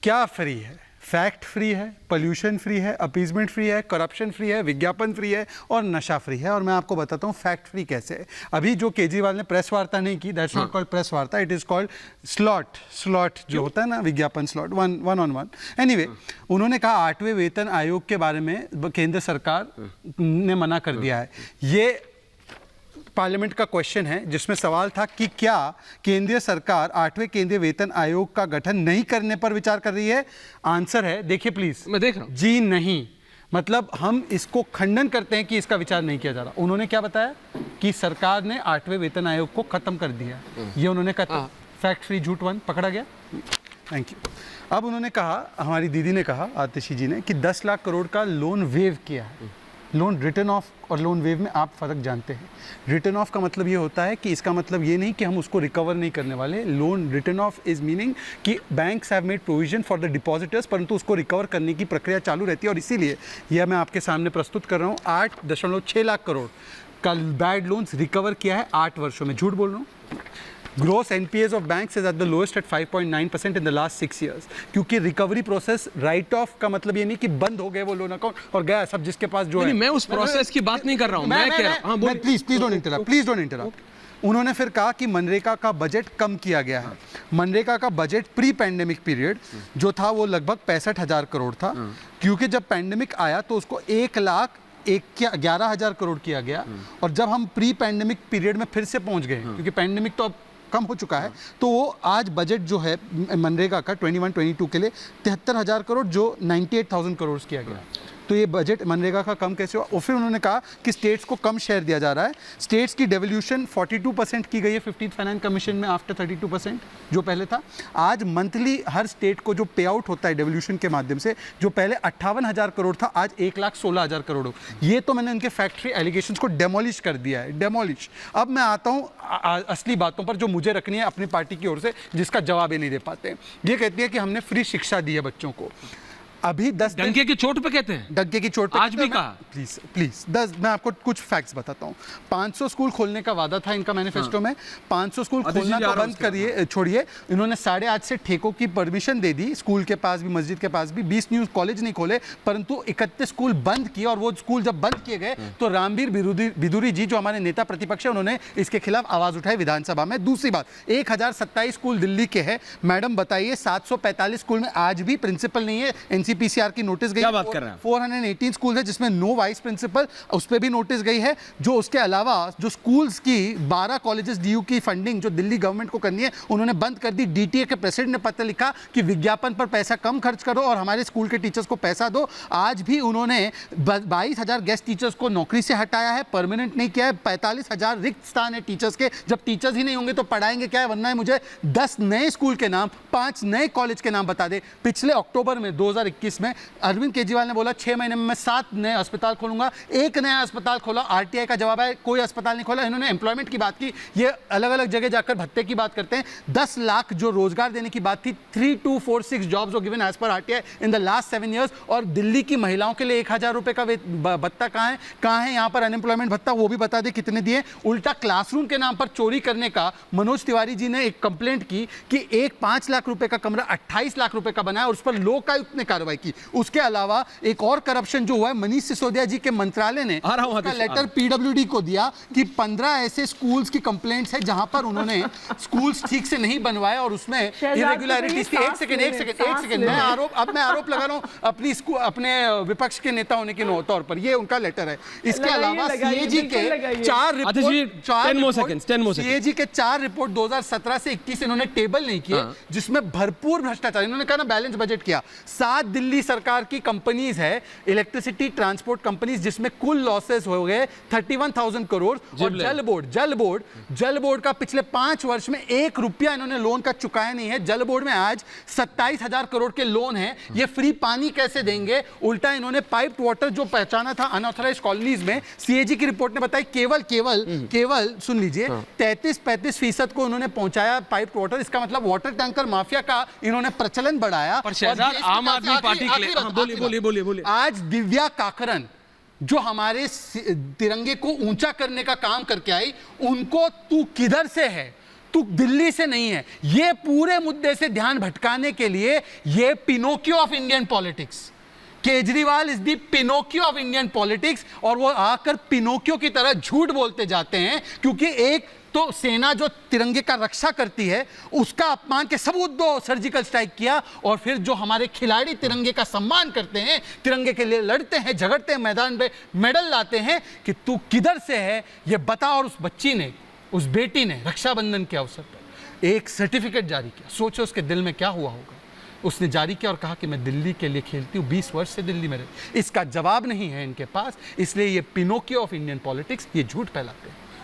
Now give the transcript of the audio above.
क्या फ्री है? Fact free है, पोल्यूशन फ्री है, अपीजमेंट फ्री है, करप्शन फ्री है, विज्ञापन फ्री है और नशा फ्री है। और मैं आपको बताता हूँ फैक्ट फ्री कैसे है। अभी जो केजरीवाल ने प्रेस वार्ता नहीं की, दैट्स नॉट कॉल्ड प्रेस वार्ता, इट इज कॉल्ड स्लॉट जो होता है ना, विज्ञापन slot, one on one. Anyway, उन्होंने कहा 8वें वेतन आयोग के बारे में केंद्र सरकार ने मना कर दिया है। ये पार्लियामेंट का क्वेश्चन है जिसमें सवाल था कि क्या केंद्रीय सरकार 8वें केंद्रीय वेतन आयोग का गठन नहीं करने पर विचार कर रही है? आंसर है, देखिए प्लीज, मैं देख रहा हूं, जी नहीं। मतलब हम इसको खंडन करते हैं कि इसका विचार नहीं किया जा रहा। उन्होंने क्या बताया कि सरकार ने 8वें वेतन आयोग को खत्म कर दिया, ये उन्होंने कहा। फैक्ट फ्री झूठ वन पकड़ा गया। Thank you. अब उन्होंने कहा, हमारी दीदी ने कहा, आतिशी जी ने, कि 10 लाख करोड़ का लोन वेव किया है। लोन रिटर्न ऑफ और लोन वेव में आप फ़र्क जानते हैं। रिटर्न ऑफ का मतलब ये होता है कि इसका मतलब ये नहीं कि हम उसको रिकवर नहीं करने वाले। Loan return of is meaning कि banks have made provision for the depositors, परंतु उसको रिकवर करने की प्रक्रिया चालू रहती है। और इसीलिए यह मैं आपके सामने प्रस्तुत कर रहा हूँ। 8.6 लाख करोड़ का बैड लोन्स रिकवर किया है 8 वर्षों में। झूठ बोल रहा हूँ। Gross NPAs of banks is at the lowest at 5.9% in the last 6 years। क्योंकि रिकवरी प्रोसेस, राइट ऑफ का मतलब ये नहीं कि बंद हो गए वो लोन अकाउंट और गया सब जिसके पास जो है। मैं उस प्रोसेस की बात नहीं कर रहा हूं, मैं कह रहा हूं, प्लीज डोंट इंटरप्ट। उन्होंने फिर कहा कि मनरेगा का बजट कम किया गया है। मनरेगा का बजट प्री पैंडेमिक पीरियड जो था वो लगभग 65,000 करोड़ था, क्योंकि जब पैंडेमिक आया तो उसको 1,11,000 करोड़ किया गया। और जब हम प्री पैंडेमिक पीरियड में फिर से पहुंच गए, क्योंकि पैंडेमिक तो अब कम हो चुका है, तो वो आज बजट जो है मनरेगा का 21-22 के लिए 73,000 करोड़, जो 98,000 करोड़ किया गया। तो ये बजट मनरेगा का कम कैसे हुआ? और फिर उन्होंने कहा कि स्टेट्स को कम शेयर दिया जा रहा है। स्टेट्स की डेवल्यूशन 42% की गई है 15th फाइनेंस कमीशन में, आफ्टर 32% जो पहले था। आज मंथली हर स्टेट को जो पे आउट होता है डेवल्यूशन के माध्यम से, जो पहले 58,000 करोड़ था, आज 1,16,000 करोड़ हो। ये तो मैंने उनके फैक्ट्री एलिगेशंस को डेमोलिश कर दिया है, डेमोलिश। अब मैं आता हूँ असली बातों पर जो मुझे रखनी है अपनी पार्टी की ओर से, जिसका जवाब ही नहीं दे पाते। ये कहती है कि हमने फ्री शिक्षा दी है बच्चों को। अभी 10 डंके की चोट पे कहते हैं, डंके की चोट पे आज भी कहा। प्लीज 10 मैं आपको कुछ फैक्ट्स बताता हूँ। 500 स्कूल खोलने का वादा था इनका मैनिफेस्टो में। 500 स्कूल खोलना तो बंद करिए, छोड़िए। इन्होंने 8.5 से ठेकों की परमिशन दे दी, स्कूल के पास भी, मस्जिद के पास भी। 20 न्यू कॉलेज नहीं खोले, परंतु 31 स्कूल बंद किए। और वो स्कूल जब बंद किए गए तो रामवीर बिदुरी जी, जो हमारे नेता प्रतिपक्ष है, उन्होंने इसके खिलाफ आवाज उठाई विधानसभा में। दूसरी बात, 1027 स्कूल दिल्ली के हैं। मैडम बताइए, 745 स्कूल में आज भी प्रिंसिपल नहीं है। एनसीपीसीआर की नोटिस गई। क्या बात कर रहे हैं? 418 स्कूल है जिसमें नो वाइस प्रिंसिपल, उस पर भी नोटिस गई है। जो उसके अलावा जो स्कूल्स की 12 कॉलेजेस डीयू की फंडिंग जो दिल्ली गवर्नमेंट को करनी है, उन्होंने बंद कर दी। डीटीए के प्रेसिडेंट ने पत्र लिखा कि विज्ञापन पर पैसा कम खर्च करो और हमारे स्कूल के टीचर्स को पैसा दो। आज भी उन्होंने 22,000 गेस्ट टीचर्स को नौकरी से हटाया है, परमानेंट नहीं किया है। 45,000 रिक्त स्थान है टीचर्स के। जब टीचर्स ही नहीं होंगे तो पढ़ाएंगे क्या है? वरना है मुझे 10 नए स्कूल के नाम, 5 नए कॉलेज के नाम बता दे। पिछले अक्टूबर में 2021 में अरविंद केजरीवाल ने बोला 6 महीने में मैं 7 नए अस्पताल खोलूंगा। 1 नया अस्पताल खोला। आरटीआई का जवाब है कोई अस्पताल नहीं खोला। इन्होंने एम्प्लॉयमेंट की बात की, ये अलग अलग जगह जाकर भत्ते की बात करते हैं। 10 लाख जो रोजगार देने की बात थी, 3246 jobs were given as per RTI in the last 7 years। और दिल्ली की महिलाओं के लिए 1,000 रुपए का भत्ता कहाँ है यहाँ पर? अनएम्प्लॉयमेंट भत्ता, वो भी बता दे कितने दिए। उल्टा क्लासरूम के नाम पर चोरी करने का मनोज तिवारी जी ने एक कंप्लेंट की कि एक 5 लाख रुपए का कमरा 28 लाख रुपए का बनाया और उस पर लोकायुक्त ने कार्रवाई की। उसके अलावा एक और करप्शन जो हुआ है, मनीष सिसोदिया जी के मंत्रालय ने लेटर पीडब्ल्यूडी को दिया कि 15 ऐसे स्कूल्स की कंप्लेंट्स है जहां पर उन्होंने स्कूल्स ठीक से नहीं बनवाए और उसमें इरेगुलरिटीज थी। एक सेकंड मैं आरोप लगा रहा हूं अपने विपक्ष के नेता होने के तौर पर। ये उनका लेटर है। इसके अलावा सीएजी के 4 रिपोर्ट 2017 से 21 इन्होंने टेबल नहीं किए, जिसमें भरपूर भ्रष्टाचार। इन्होंने कहा ना बैलेंस बजट किया। 7 दिल्ली सरकार की कंपनीज है, इलेक्ट्रिसिटी ट्रांसपोर्ट कंपनीज, जिसमें कुल लॉसेस हो गए 31,000 करोड़। और जल बोर्ड का पिछले 5 वर्ष में 1 रुपया इन्होंने लोन का चुकाया नहीं है। जल बोर्ड में आज 27,000 करोड़ के लोन है। ये फ्री पानी कैसे देंगे? उल्टा इन्होंने पाइप्ड वाटर जो पहचाना था अनऑथराइज कॉलोनीज में, सीएजी की रिपोर्ट ने बताया केवल सुन लीजिए 33-35% को उन्होंने पहुंचाया पाइप्ड वाटर। इसका मतलब वाटर टैंकर माफिया का इन्होंने प्रचलन बढ़ाया। आम आदमी पार्टी के लिए बोलिए। आज दिव्या काकरन जो हमारे तिरंगे को ऊंचा करने का काम करके आई, उनको तू किधर से है? तू दिल्ली से नहीं है। ये पूरे मुद्दे से ध्यान भटकाने के लिए ये Pinocchio of Indian politics, Kejriwal is the Pinocchio of Indian politics. और वो आकर पिनोकियो की तरह झूठ बोलते जाते हैं, क्योंकि एक तो सेना जो तिरंगे का रक्षा करती है उसका अपमान के सबूत दो, सर्जिकल स्ट्राइक किया, और फिर जो हमारे खिलाड़ी तिरंगे का सम्मान करते हैं, तिरंगे के लिए लड़ते हैं, झगड़ते हैं, मैदान पे मेडल लाते हैं, कि तू किधर से है ये बता। और उस बच्ची ने, उस बेटी ने रक्षाबंधन के अवसर पर एक सर्टिफिकेट जारी किया। सोचो उसके दिल में क्या हुआ होगा। उसने जारी किया और कहा कि मैं दिल्ली के लिए खेलती हूँ, 20 वर्ष से दिल्ली में रहती। इसका जवाब नहीं है इनके पास, इसलिए ये पिनोकियो ऑफ इंडियन पॉलिटिक्स, ये झूठ फैलाते हैं।